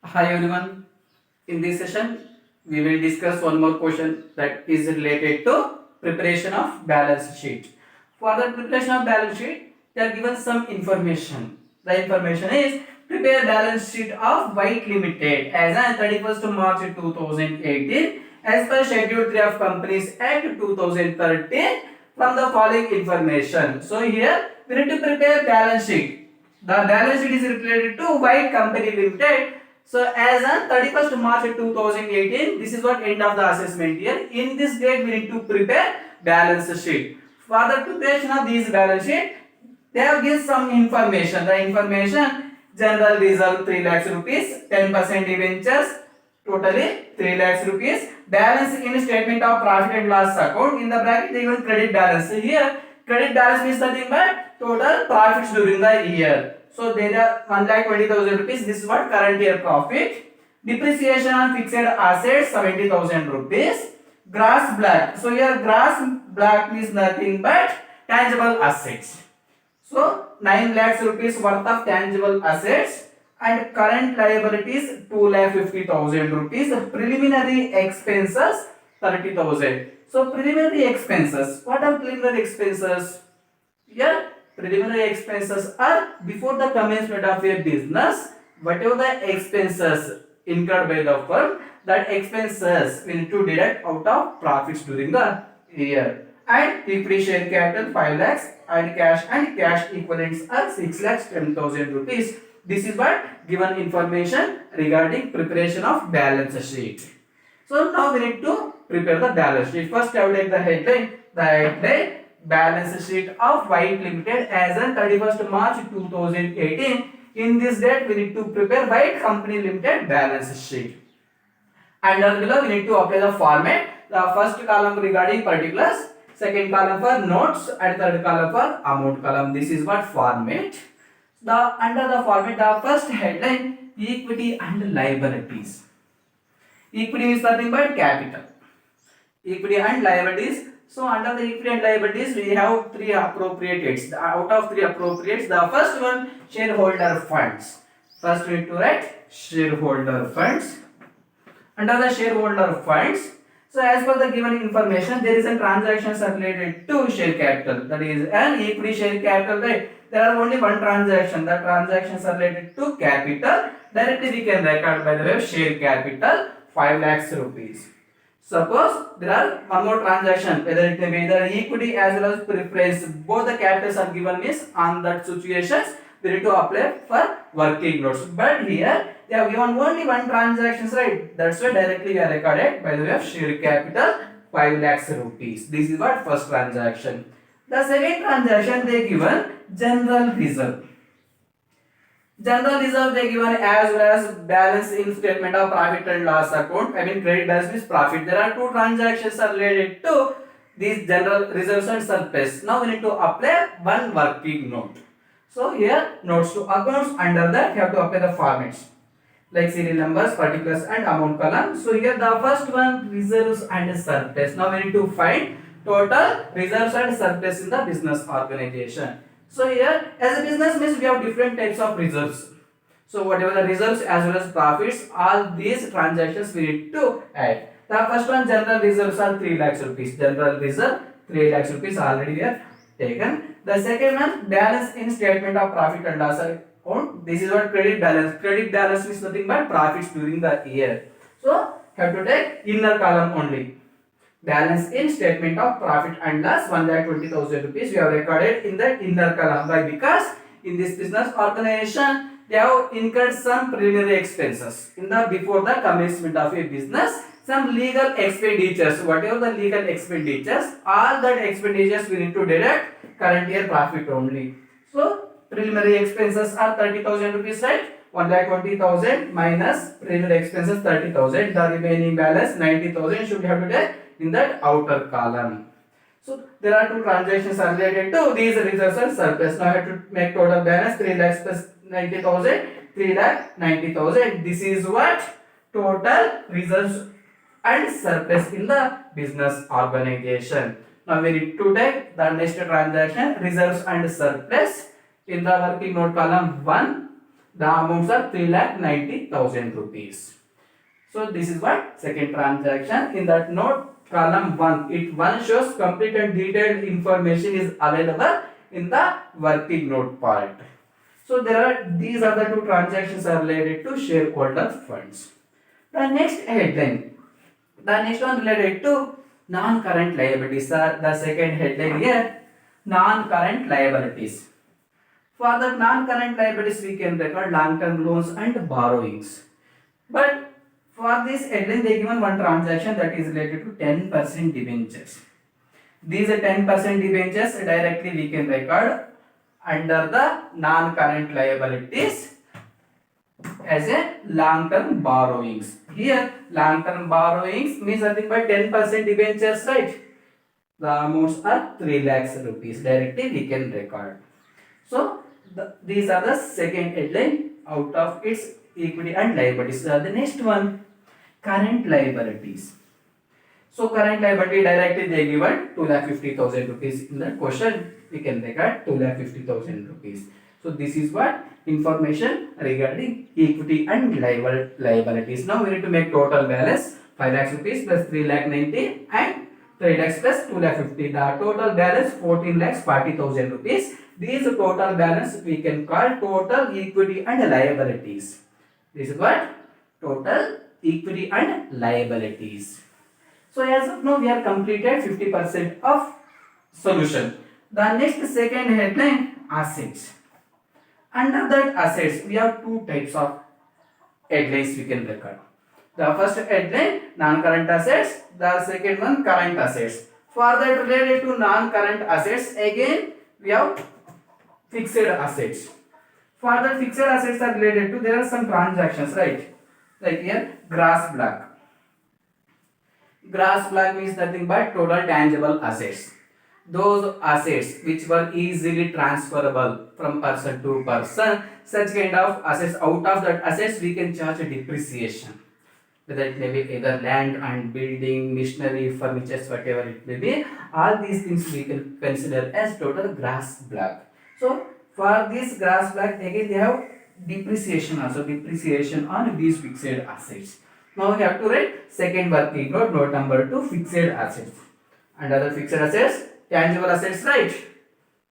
Hi everyone. In this session, we will discuss one more question that is related to preparation of balance sheet. For the preparation of balance sheet, they are given some information. The information is prepare balance sheet of White Limited as on 31st March 2018 as per Schedule 3 of Companies Act 2013 from the following information. So here we need to prepare balance sheet. The balance sheet is related to White Company Limited. So as on 31st March 2018, this is what end of the assessment year. In this date, we need to prepare balance sheet. For the preparation of these balance sheet, they have given some information. The information: general reserve 3 lakhs rupees, 10% debentures, totally 3 lakhs rupees. Balance in statement of profit and loss account. In the bracket, they given credit balance. So here, credit balance means nothing but total profits during the year. So there are 1,20,000 rupees. This is what current year profit. Depreciation on fixed assets 70,000 rupees. Gross black. So here gross black means nothing but tangible assets. So 9 lakhs rupees worth of tangible assets and current liabilities 2,50,000 rupees. Preliminary expenses 30,000. So preliminary expenses. What are preliminary expenses? Here, preliminary expenses are before the commencement of a business. Whatever the expenses incurred by the firm, that expenses we need to deduct out of profits during the year. And equity share capital 5 lakhs and cash equivalents are 6 lakhs 10,000 rupees. This is what given information regarding preparation of balance sheet. So now we need to prepare the balance sheet. First I will take the headline. The headline: balance sheet of White Limited as on 31st March 2018. In this date, we need to prepare White Company Limited balance sheet. And below, we need to apply the format. The first column regarding particulars, second column for notes, and third column for amount column. This is what format. The under the format, the first headline: equity and liabilities. Equity is nothing but capital. Equity and liabilities. So under the equity and liabilities, we have three appropriates. Out of three appropriates, the first one shareholder funds. First we need to write shareholder funds. Under the shareholder funds, so as per the given information, there is a transaction related to share capital. That is an equity share capital, right? There are only one transaction. The transactions are related to capital. Directly we can record by the way of share capital 5 lakhs rupees. Suppose there are one more transaction, whether it may be either equity as well as preference, both the capitals are given means on that situations we need to apply for working notes. But here they have given only one transaction, right? That's why directly we are recorded by the way of share capital 5 lakhs rupees. This is what first transaction. The second transaction they given general reserve. General reserve they given as well as balance in statement of profit and loss account. I mean credit balance means profit. There are two transactions are related to these general reserves and surplus. Now we need to apply one working note. So here notes to accounts, under that you have to apply the formats like serial numbers, particulars and amount column. So here the first one reserves and surplus. Now we need to find total reserves and surplus in the business organization. So here as a business means we have different types of reserves. So whatever the reserves as well as profits, all these transactions we need to add. The first one general reserves are 3 lakhs rupees. General reserve 3 lakhs rupees already we have taken. The second one balance in statement of profit and loss account. This is what credit balance. Credit balance is nothing but profits during the year. So have to take inner column only. Balance in statement of profit and loss 1,20,000 rupees we have recorded in the inner column. Why? Because in this business organization they have incurred some preliminary expenses in the before the commencement of a business. Some legal expenditures, whatever the legal expenditures, all that expenditures we need to deduct current year profit only. So preliminary expenses are 30,000 rupees, right? 1,20,000 minus preliminary expenses 30,000. The remaining balance 90,000 should have to take in that outer column. So there are two transactions are related to these reserves and surplus. Now I have to make total balance 3 lakhs plus 90,000, 3 lakh 90,000. This is what total reserves and surplus in the business organization. Now we need to take the next transaction reserves and surplus in the working note column 1. The amounts are 3,90,000 rupees. So this is what second transaction. In that note, column 1, it one shows complete and detailed information is available in the working note part. So these are the two transactions are related to shareholder funds. The next headline, the next one related to non-current liabilities are the second headline here, non-current liabilities. For the non-current liabilities, we can record long-term loans and borrowings. But for this headline, they given one transaction that is related to 10% debentures. These 10% debentures directly we can record under the non-current liabilities as a long-term borrowings. Here, long-term borrowings means nothing but 10% debentures, right? The amounts are 3 lakhs rupees. Directly we can record. So, these are the second headline out of its equity and liabilities. The next one, current liabilities. So, current liability directly they given 2,50,000 rupees in the question. We can record 2,50,000 rupees. So, this is what information regarding equity and liabilities. Now, we need to make total balance 5 lakhs rupees plus 3 lakh 90 and 3 lakhs plus 2 lakh 50. The total balance 14 lakhs 40,000 rupees. These total balance we can call total equity and liabilities. This is what total equity and liabilities. So as of now we have completed 50% of solution. The next second headline, assets. Under that assets we have two types of headlines we can record. The first headline non-current assets, the second one current assets. For that related to non-current assets, again we have fixed assets. For the fixed assets are related to, there are some transactions, right? Like here, gross block. Gross block means nothing but total tangible assets. Those assets which were easily transferable from person to person, such kind of assets, out of that assets we can charge a depreciation. Whether it may be either land and building, machinery, furniture, whatever it may be, all these things we can consider as total gross block. So for this gross block, again they have depreciation also, depreciation on these fixed assets. Now we have to write second working note, note number 2, fixed assets. Under the fixed assets, tangible assets, right?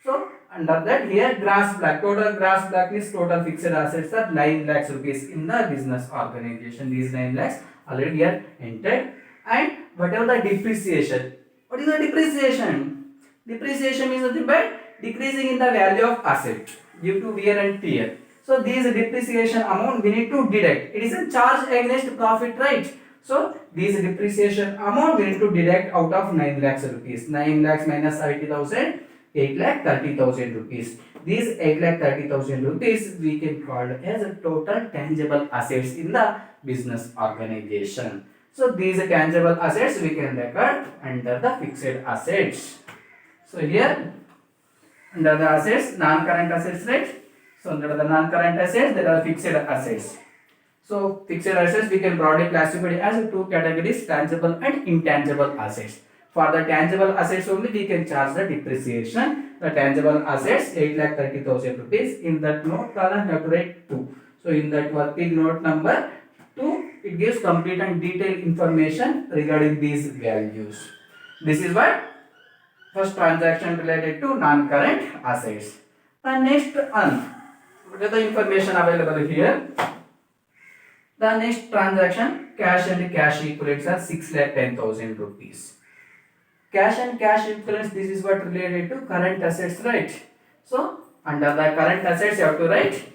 So under that here gross block, total gross block is total fixed assets are 9 lakhs rupees in the business organization. These 9 lakhs already here entered. And whatever the depreciation, what is the depreciation? Depreciation means nothing but decreasing in the value of asset due to wear and tear. So these depreciation amount we need to deduct. It is a charge against profit, right? So these depreciation amount we need to deduct out of 9 lakhs rupees. 9 lakhs minus 70,000, 8,30,000 rupees. These 8,30,000 rupees we can call as a total tangible assets in the business organization. So these tangible assets we can record under the fixed assets. So here under the assets, non-current assets, right? So under the non-current assets, there are fixed assets. So fixed assets we can broadly classify as two categories, tangible and intangible assets. For the tangible assets only we can charge the depreciation. The tangible assets 8,30,000 rupees. In that note column you have to write 2. So in that working note number 2, it gives complete and detailed information regarding these values. This is what first transaction related to non-current assets. The next one, what is the information available here? The next transaction, cash and cash equivalents are 6,10,000 rupees. Cash and cash equivalents, this is what related to current assets, right? So under the current assets you have to write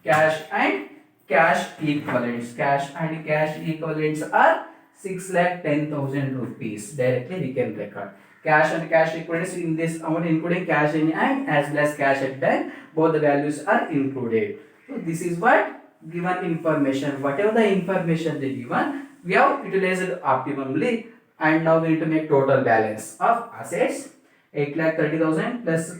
cash and cash equivalents. Cash and cash equivalents are 6,10,000 rupees. Directly we can record. Cash and cash equivalents in this amount including cash in hand as well as cash at bank, both the values are included. So this is what given information. Whatever the information they given, we have utilized optimally. And now we need to make total balance of assets 8,30,000 plus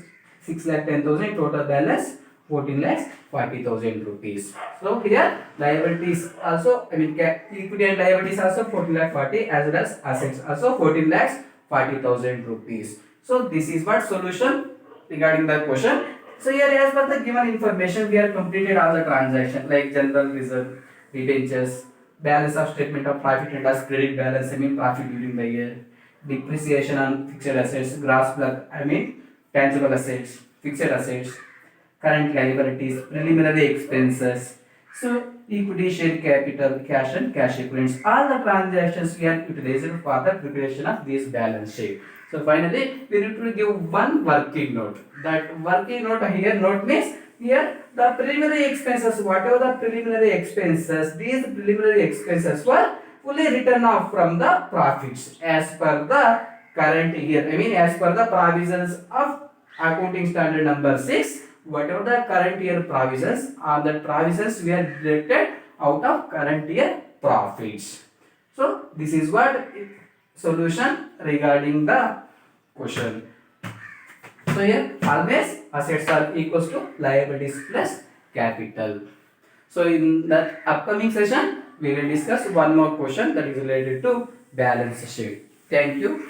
6,10,000, total balance 14,40,000 rupees. So here liabilities also, equity and liabilities also 14,40,000 as well as assets also 14,40,000 rupees. So this is what solution regarding the question. So here, as per the given information, we have completed all the transactions like general reserve, debentures, balance of statement of profit and loss, credit balance, I mean profit during the year, depreciation on fixed assets, gross block, I mean tangible assets, fixed assets, current liabilities, preliminary expenses. So equity, share capital, cash and cash equivalents. All the transactions we are utilized for the preparation of this balance sheet. So finally, we need to give one working note. That working note here, note means here the preliminary expenses, whatever the preliminary expenses, these preliminary expenses were fully written off from the profits as per the current year. I mean as per the provisions of accounting standard number 6, whatever the current year provisions are the provisions we are deducted out of current year profits. So this is what solution regarding the question. So here always assets are equals to liabilities plus capital. So in the upcoming session we will discuss one more question that is related to balance sheet. Thank you.